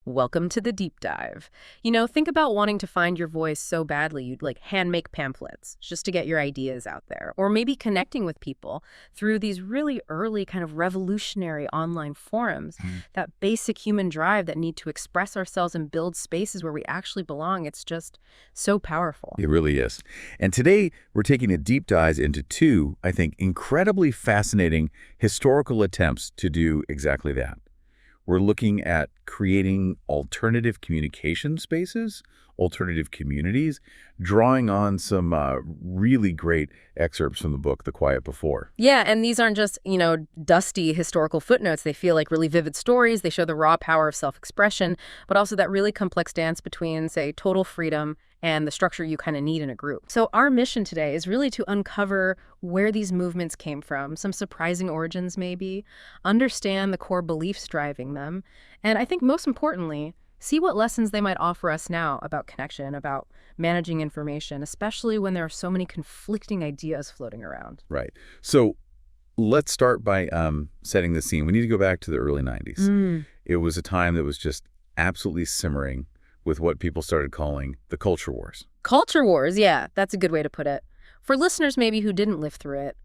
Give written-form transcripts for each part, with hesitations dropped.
Welcome to the deep dive. Think about wanting to find your voice so badly you'd hand make pamphlets just to get your ideas out there. Or maybe connecting with people through these really early kind of revolutionary online forums. That basic human drive that need to express ourselves and build spaces where we actually belong. It's just so powerful. It really is. And today we're taking a deep dive into two, I think, incredibly fascinating historical attempts to do exactly that. We're looking at creating alternative communication spaces, alternative communities, drawing on some really great excerpts from the book, The Quiet Before. Yeah, and these aren't just, dusty historical footnotes. They feel like really vivid stories. They show the raw power of self-expression, but also that really complex dance between, say, total freedom and the structure you kind of need in a group. So our mission today is really to uncover where these movements came from, some surprising origins maybe, understand the core beliefs driving them, and I think most importantly, see what lessons they might offer us now about connection, about managing information, especially when there are so many conflicting ideas floating around. Right. So let's start by setting the scene. We need to go back to the early 90s. It was a time that was just absolutely simmering with what people started calling the culture wars. Culture wars, yeah, that's a good way to put it. For listeners maybe who didn't live through it,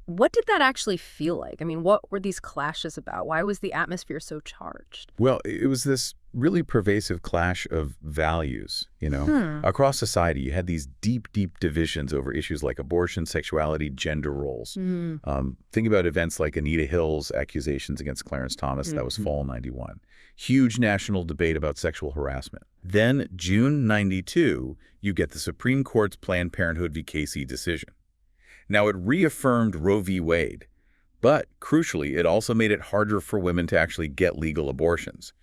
what did that actually feel like? I mean, what were these clashes about? Why was the atmosphere so charged? Well, it was this really pervasive clash of values, Across society, you had these deep, deep divisions over issues like abortion, sexuality, gender roles. Think about events like Anita Hill's accusations against Clarence Thomas. That was fall 91. Huge national debate about sexual harassment. Then, June 92, you get the Supreme Court's Planned Parenthood v. Casey decision. Now, it reaffirmed Roe v. Wade, but crucially, it also made it harder for women to actually get legal abortions.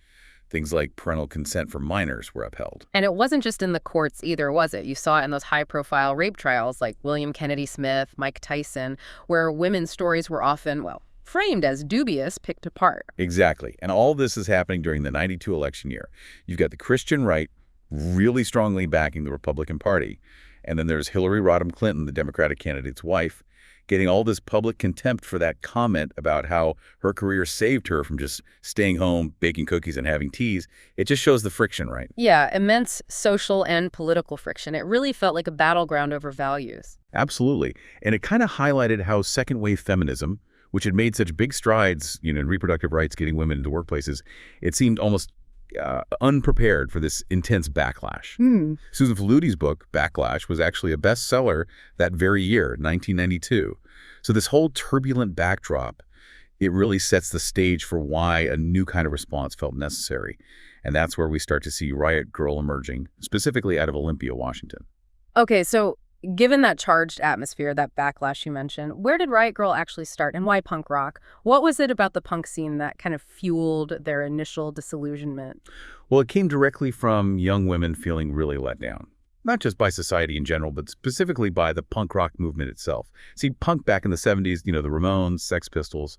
Things like parental consent for minors were upheld. And it wasn't just in the courts either, was it? You saw it in those high-profile rape trials like William Kennedy Smith, Mike Tyson, where women's stories were often, framed as dubious, picked apart. Exactly. And all this is happening during the 92 election year. You've got the Christian right really strongly backing the Republican Party. And then there's Hillary Rodham Clinton, the Democratic candidate's wife, getting all this public contempt for that comment about how her career saved her from just staying home, baking cookies, and having teas. It just shows the friction, right? Yeah, immense social and political friction. It really felt like a battleground over values. Absolutely. And it kind of highlighted how second-wave feminism, which had made such big strides, in reproductive rights, getting women into workplaces, it seemed almost unprepared for this intense backlash. Susan Faludi's book, Backlash, was actually a bestseller that very year, 1992. So this whole turbulent backdrop, it really sets the stage for why a new kind of response felt necessary. And that's where we start to see Riot Grrrl emerging, specifically out of Olympia, Washington. Okay, so given that charged atmosphere, that backlash you mentioned, where did Riot Grrrl actually start and why punk rock? What was it about the punk scene that kind of fueled their initial disillusionment? Well, it came directly from young women feeling really let down. Not just by society in general, but specifically by the punk rock movement itself. See, punk back in the 70s, the Ramones, Sex Pistols,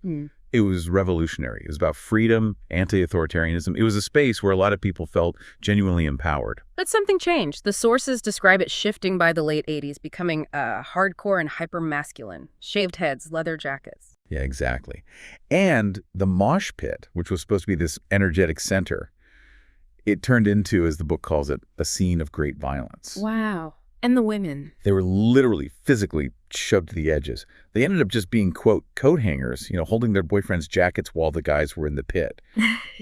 it was revolutionary. It was about freedom, anti-authoritarianism. It was a space where a lot of people felt genuinely empowered. But something changed. The sources describe it shifting by the late 80s, becoming hardcore and hyper-masculine. Shaved heads, leather jackets. Yeah, exactly. And the mosh pit, which was supposed to be this energetic center, it turned into, as the book calls it, a scene of great violence. Wow. And the women? They were literally, physically shoved to the edges. They ended up just being, quote, coat hangers, holding their boyfriends' jackets while the guys were in the pit.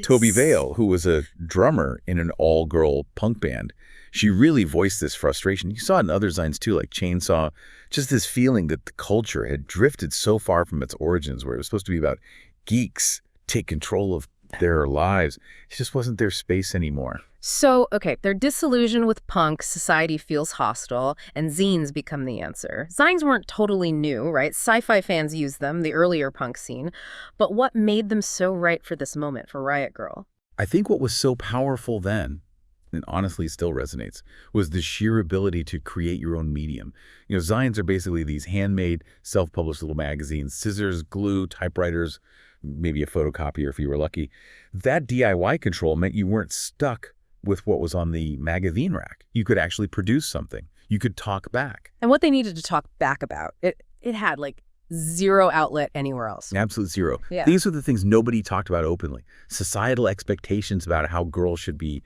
Toby Vale, who was a drummer in an all-girl punk band, she really voiced this frustration. You saw it in other zines too, like Chainsaw, just this feeling that the culture had drifted so far from its origins, where it was supposed to be about geeks take control of their lives. It just wasn't their space anymore. So, okay, they're disillusioned with punk, society feels hostile, and zines become the answer. Zines weren't totally new, right? Sci-fi fans used them, the earlier punk scene. But what made them so right for this moment, for Riot Grrrl? I think what was so powerful then, and honestly still resonates, was the sheer ability to create your own medium. Zines are basically these handmade, self-published little magazines, scissors, glue, typewriters, maybe a photocopier if you were lucky. That DIY control meant you weren't stuck with what was on the magazine rack. You could actually produce something. You could talk back. And what they needed to talk back about, it had zero outlet anywhere else. Absolute zero. Yeah. These are the things nobody talked about openly. Societal expectations about how girls should be,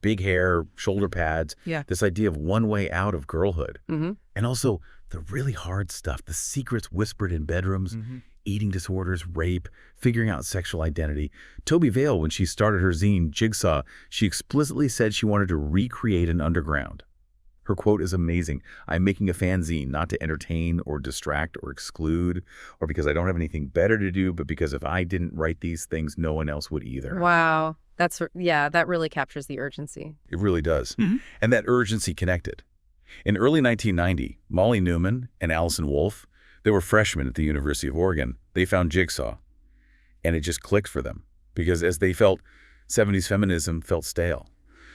big hair, shoulder pads. Yeah. This idea of one way out of girlhood. Mm-hmm. And also the really hard stuff, the secrets whispered in bedrooms, eating disorders, rape, figuring out sexual identity. Toby Vale, when she started her zine, Jigsaw, she explicitly said she wanted to recreate an underground. Her quote is amazing. "I'm making a fanzine not to entertain or distract or exclude or because I don't have anything better to do, but because if I didn't write these things, no one else would either." Wow. That really captures the urgency. It really does. And that urgency connected. In early 1990, Molly Newman and Allison Wolfe, they were freshmen at the University of Oregon. They found Jigsaw, and it just clicked for them because as they felt, 70s feminism felt stale.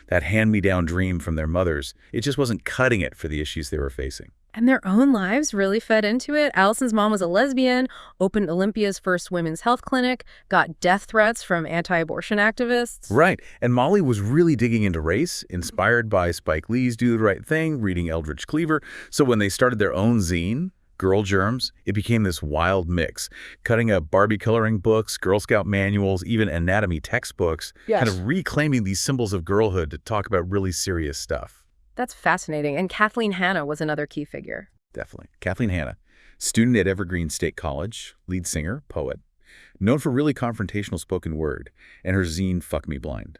That hand-me-down dream from their mothers, it just wasn't cutting it for the issues they were facing. And their own lives really fed into it. Allison's mom was a lesbian, opened Olympia's first women's health clinic, got death threats from anti-abortion activists. Right. And Molly was really digging into race, inspired by Spike Lee's Do the Right Thing, reading Eldridge Cleaver. So when they started their own zine, Girl Germs, it became this wild mix, cutting up Barbie coloring books, Girl Scout manuals, even anatomy textbooks, kind of reclaiming these symbols of girlhood to talk about really serious stuff. That's fascinating. And Kathleen Hanna was another key figure. Definitely. Kathleen Hanna, student at Evergreen State College, lead singer, poet, known for really confrontational spoken word, and her zine Fuck Me Blind.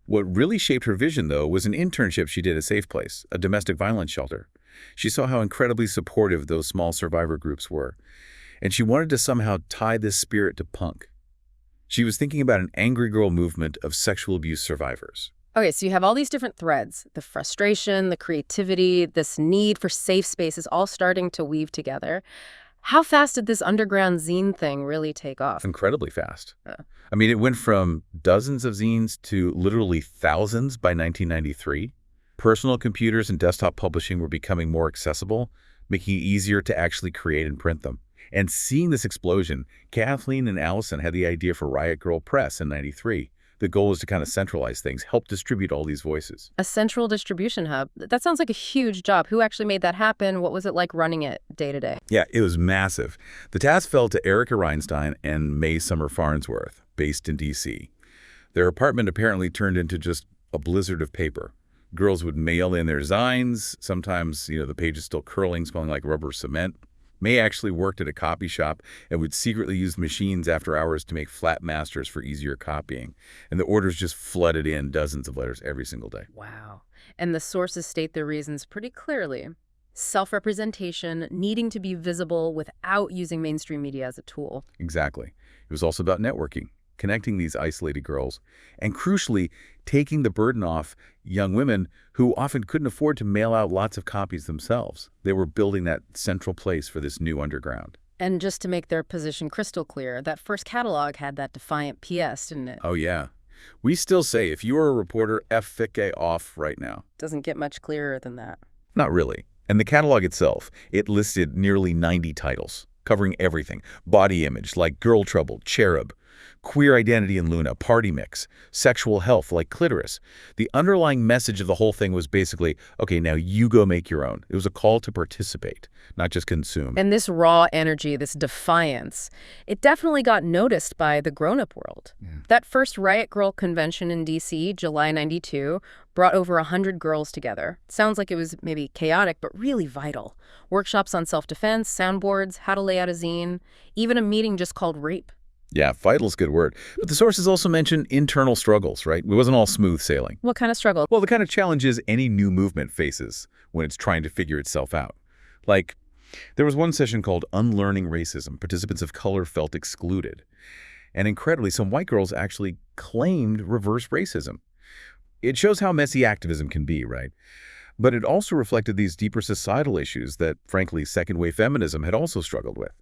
What really shaped her vision, though, was an internship she did at Safe Place, a domestic violence shelter. She saw how incredibly supportive those small survivor groups were, and she wanted to somehow tie this spirit to punk. She was thinking about an angry girl movement of sexual abuse survivors. Okay, so you have all these different threads, the frustration, the creativity, this need for safe spaces all starting to weave together. How fast did this underground zine thing really take off? Incredibly fast. I mean, it went from dozens of zines to literally thousands by 1993. Personal computers and desktop publishing were becoming more accessible, making it easier to actually create and print them. And seeing this explosion, Kathleen and Allison had the idea for Riot Girl Press in 93. The goal was to kind of centralize things, help distribute all these voices. A central distribution hub. That sounds like a huge job. Who actually made that happen? What was it like running it day to day? Yeah, it was massive. The task fell to Erica Reinstein and May Summer Farnsworth, based in D.C. Their apartment apparently turned into just a blizzard of paper. Girls would mail in their zines. Sometimes, the pages still curling, smelling like rubber cement. May actually worked at a copy shop and would secretly use machines after hours to make flat masters for easier copying. And the orders just flooded in dozens of letters every single day. Wow. And the sources state their reasons pretty clearly. Self-representation, needing to be visible without using mainstream media as a tool. Exactly. It was also about networking, connecting these isolated girls, and crucially, taking the burden off young women who often couldn't afford to mail out lots of copies themselves. They were building that central place for this new underground. And just to make their position crystal clear, that first catalog had that defiant PS, didn't it? Oh, yeah. We still say, if you are a reporter, F-Fic off right now. Doesn't get much clearer than that. Not really. And the catalog itself, it listed nearly 90 titles, covering everything. Body image, like Girl Trouble, Cherub. Queer identity in Luna, Party Mix. Sexual health, like Clitoris. The underlying message of the whole thing was basically, okay, now you go make your own. It was a call to participate, not just consume. And this raw energy, this defiance, it definitely got noticed by the grown-up world. Yeah. That first Riot Girl convention in D.C., July 92, brought over 100 girls together. Sounds like it was maybe chaotic, but really vital. Workshops on self-defense, soundboards, how to lay out a zine, even a meeting just called Rape. Yeah, vital's a good word. But the sources also mention internal struggles, right? It wasn't all smooth sailing. What kind of struggle? Well, the kind of challenges any new movement faces when it's trying to figure itself out. Like, there was one session called Unlearning Racism. Participants of color felt excluded. And incredibly, some white girls actually claimed reverse racism. It shows how messy activism can be, right? But it also reflected these deeper societal issues that, frankly, second-wave feminism had also struggled with.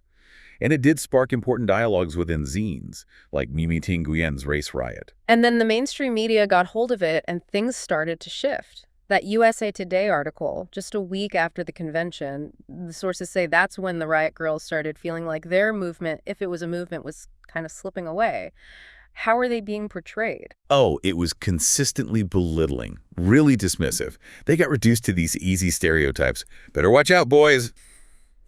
And it did spark important dialogues within zines, like Mimi Nguyen's Race Riot. And then the mainstream media got hold of it, and things started to shift. That USA Today article, just a week after the convention, the sources say that's when the Riot Girls started feeling like their movement, if it was a movement, was kind of slipping away. How are they being portrayed? Oh, it was consistently belittling, really dismissive. They got reduced to these easy stereotypes. Better watch out, boys.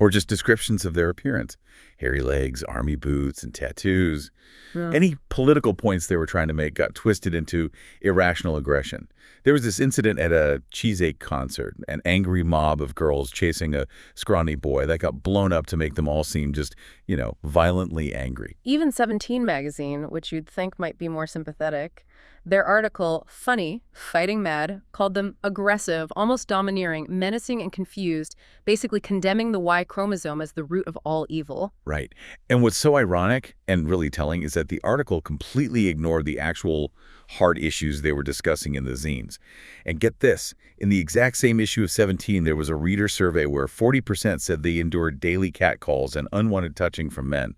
Or just descriptions of their appearance. hairy legs, army boots, and tattoos. Yeah. Any political points they were trying to make got twisted into irrational aggression. There was this incident at a cheesecake concert, an angry mob of girls chasing a scrawny boy that got blown up to make them all seem just, violently angry. Even 17 magazine, which you'd think might be more sympathetic, their article, Funny, Fighting Mad, called them aggressive, almost domineering, menacing, and confused, basically condemning the Y chromosome as the root of all evil. Right. And what's so ironic and really telling is that the article completely ignored the actual hard issues they were discussing in the zines. And get this, in the exact same issue of 17, there was a reader survey where 40% said they endured daily catcalls and unwanted touching from men.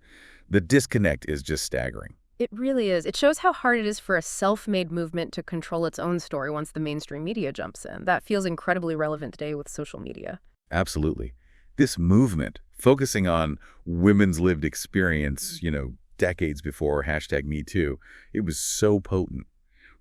The disconnect is just staggering. It really is. It shows how hard it is for a self-made movement to control its own story once the mainstream media jumps in. That feels incredibly relevant today with social media. Absolutely. This movement, focusing on women's lived experience, decades before #MeToo, it was so potent.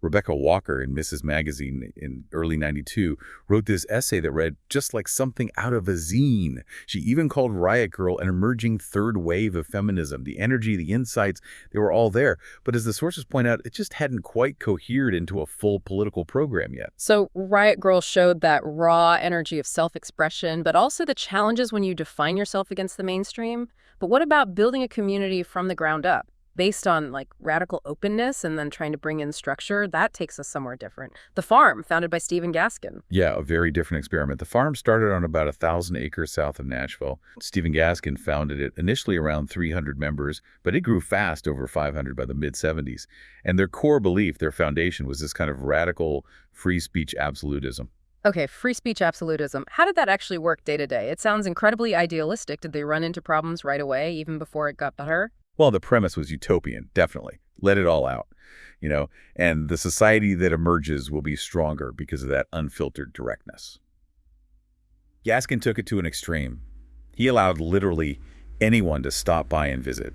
Rebecca Walker in Mrs. Magazine in early '92 wrote this essay that read just like something out of a zine. She even called Riot Girl an emerging third wave of feminism. The energy, the insights, they were all there. But as the sources point out, it just hadn't quite cohered into a full political program yet. So Riot Girl showed that raw energy of self-expression, but also the challenges when you define yourself against the mainstream. But what about building a community from the ground up? Based on radical openness and then trying to bring in structure, that takes us somewhere different. The Farm, founded by Stephen Gaskin. Yeah, a very different experiment. The Farm started on about 1,000 acres south of Nashville. Stephen Gaskin founded it initially around 300 members, but it grew fast over 500 by the mid-'70s. And their core belief, their foundation, was this kind of radical free speech absolutism. Okay, free speech absolutism. How did that actually work day to day? It sounds incredibly idealistic. Did they run into problems right away, even before it got better? Well, the premise was utopian, definitely. Let it all out, and the society that emerges will be stronger because of that unfiltered directness. Gaskin took it to an extreme. He allowed literally anyone to stop by and visit,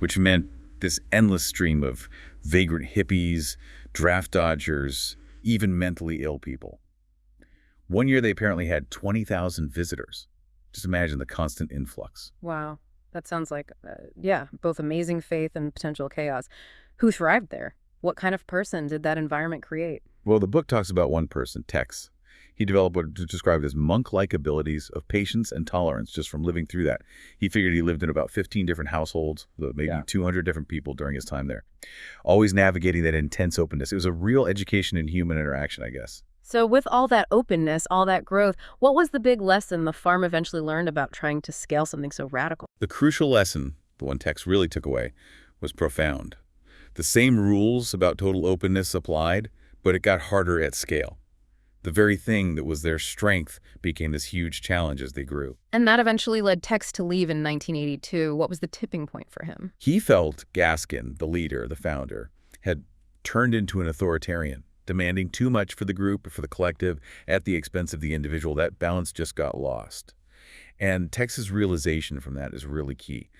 which meant this endless stream of vagrant hippies, draft dodgers, even mentally ill people. One year they apparently had 20,000 visitors. Just imagine the constant influx. Wow. That sounds like, both amazing faith and potential chaos. Who thrived there? What kind of person did that environment create? Well, the book talks about one person, Tex. He developed what is described as monk-like abilities of patience and tolerance just from living through that. He figured he lived in about 15 different households, maybe 200 different people during his time there, always navigating that intense openness. It was a real education in human interaction, I guess. So with all that openness, all that growth, what was the big lesson the Farm eventually learned about trying to scale something so radical? The crucial lesson, the one Tex really took away, was profound. The same rules about total openness applied, but it got harder at scale. The very thing that was their strength became this huge challenge as they grew. And that eventually led Tex to leave in 1982. What was the tipping point for him? He felt Gaskin, the leader, the founder, had turned into an authoritarian, demanding too much for the group or for the collective at the expense of the individual. That balance just got lost. And Tex's realization from that is really key.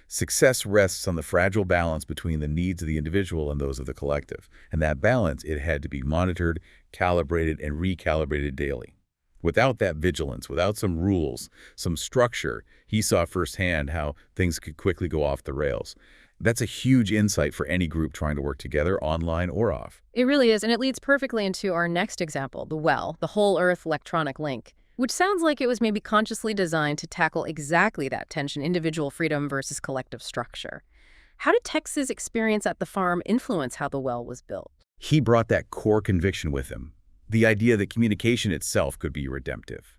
Success rests on the fragile balance between the needs of the individual and those of the collective. And that balance, it had to be monitored, calibrated, and recalibrated daily. Without that vigilance, without some rules, some structure, he saw firsthand how things could quickly go off the rails. That's a huge insight for any group trying to work together, online or off. It really is, and it leads perfectly into our next example, the Well, the Whole Earth Electronic Link, which sounds like it was maybe consciously designed to tackle exactly that tension, individual freedom versus collective structure. How did Tex's experience at the Farm influence how the Well was built? He brought that core conviction with him, the idea that communication itself could be redemptive,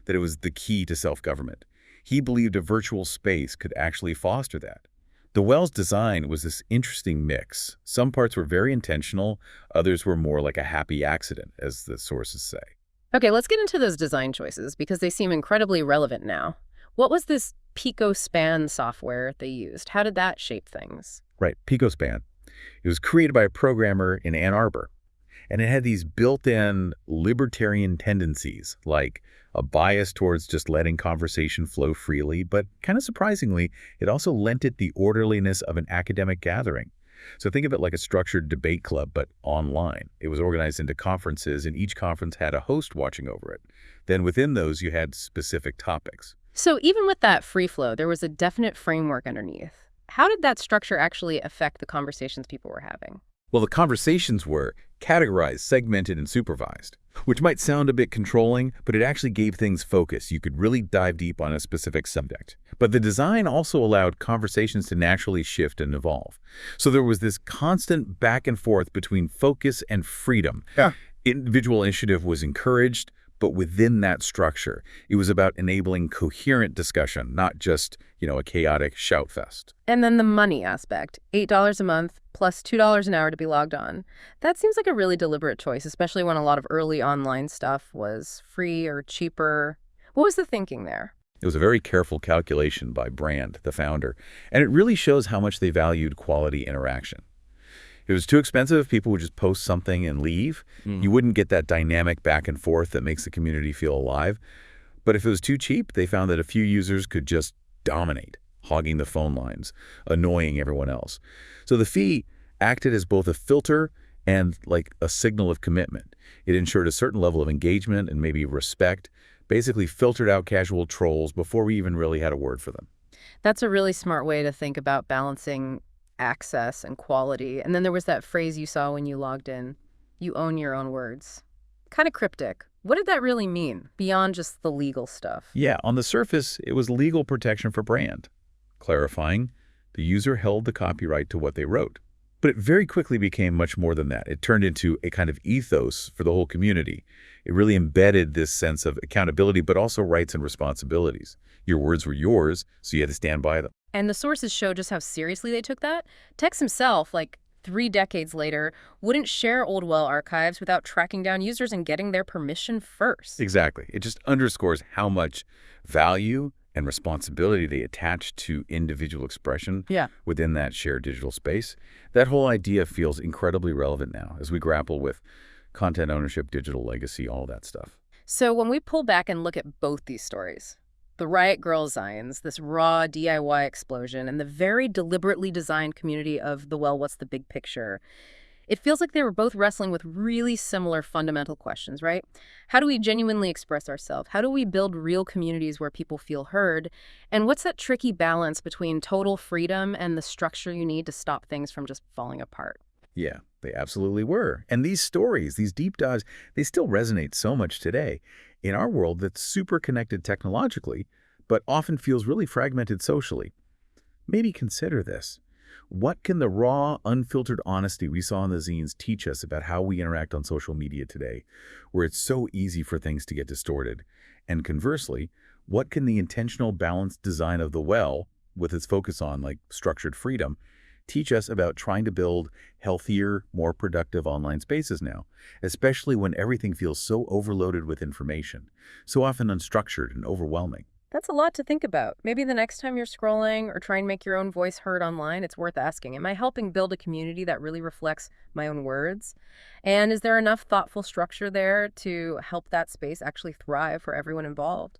that it was the key to self-government. He believed a virtual space could actually foster that. The Well's design was this interesting mix. Some parts were very intentional, others were more like a happy accident, as the sources say. Okay, let's get into those design choices because they seem incredibly relevant now. What was this PicoSpan software they used? How did that shape things? Right, PicoSpan. It was created by a programmer in Ann Arbor, and it had these built-in libertarian tendencies, like a bias towards just letting conversation flow freely, but kind of surprisingly, it also lent it the orderliness of an academic gathering. So think of it like a structured debate club, but online. It was organized into conferences, and each conference had a host watching over it. Then within those, you had specific topics. So even with that free flow, there was a definite framework underneath. How did that structure actually affect the conversations people were having? Well, the conversations were categorized, segmented, and supervised, which might sound a bit controlling, but it actually gave things focus. You could really dive deep on a specific subject. But the design also allowed conversations to naturally shift and evolve. So there was this constant back and forth between focus and freedom. Yeah. Individual initiative was encouraged, but within that structure, it was about enabling coherent discussion, not just, a chaotic shout fest. And then the money aspect, $8 a month plus $2 an hour to be logged on. That seems like a really deliberate choice, especially when a lot of early online stuff was free or cheaper. What was the thinking there? It was a very careful calculation by Brand, the founder, and it really shows how much they valued quality interaction. If it was too expensive, people would just post something and leave. You wouldn't get that dynamic back and forth that makes the community feel alive. But if it was too cheap, they found that a few users could just dominate, hogging the phone lines, annoying everyone else. So the fee acted as both a filter and like a signal of commitment. It ensured a certain level of engagement and maybe respect, basically filtered out casual trolls before we even really had a word for them. That's a really smart way to think about balancing access and quality. And then there was that phrase you saw when you logged in, you own your own words. Kind of cryptic. What did that really mean, beyond just the legal stuff? Yeah, on the surface, it was legal protection for Brand, clarifying the user held the copyright to what they wrote. But it very quickly became much more than that. It turned into a kind of ethos for the whole community. It really embedded this sense of accountability, but also rights and responsibilities. Your words were yours, so you had to stand by them. And the sources show just how seriously they took that. Tex himself, like 3 decades later, wouldn't share old well archives without tracking down users and getting their permission first. Exactly. It just underscores how much value and responsibility they attach to individual expression Yeah. within that shared digital space. That whole idea feels incredibly relevant now as we grapple with content ownership, digital legacy, all that stuff. So when we pull back and look at both these stories, the Riot Grrrl zines, this raw DIY explosion, and the very deliberately designed community of the well, what's the big picture, it feels like they were both wrestling with really similar fundamental questions, right? How do we genuinely express ourselves? How do we build real communities where people feel heard? And what's that tricky balance between total freedom and the structure you need to stop things from just falling apart? Yeah, they absolutely were. And these stories, these deep dives, they still resonate so much today in our world that's super connected technologically, but often feels really fragmented socially. Maybe consider this. What can the raw, unfiltered honesty we saw in the zines teach us about how we interact on social media today, where it's so easy for things to get distorted? And conversely, what can the intentional, balanced design of the well, with its focus on like structured freedom, teach us about trying to build healthier, more productive online spaces now, especially when everything feels so overloaded with information, so often unstructured and overwhelming? That's a lot to think about. Maybe the next time you're scrolling or trying to make your own voice heard online, it's worth asking, am I helping build a community that really reflects my own words? And is there enough thoughtful structure there to help that space actually thrive for everyone involved?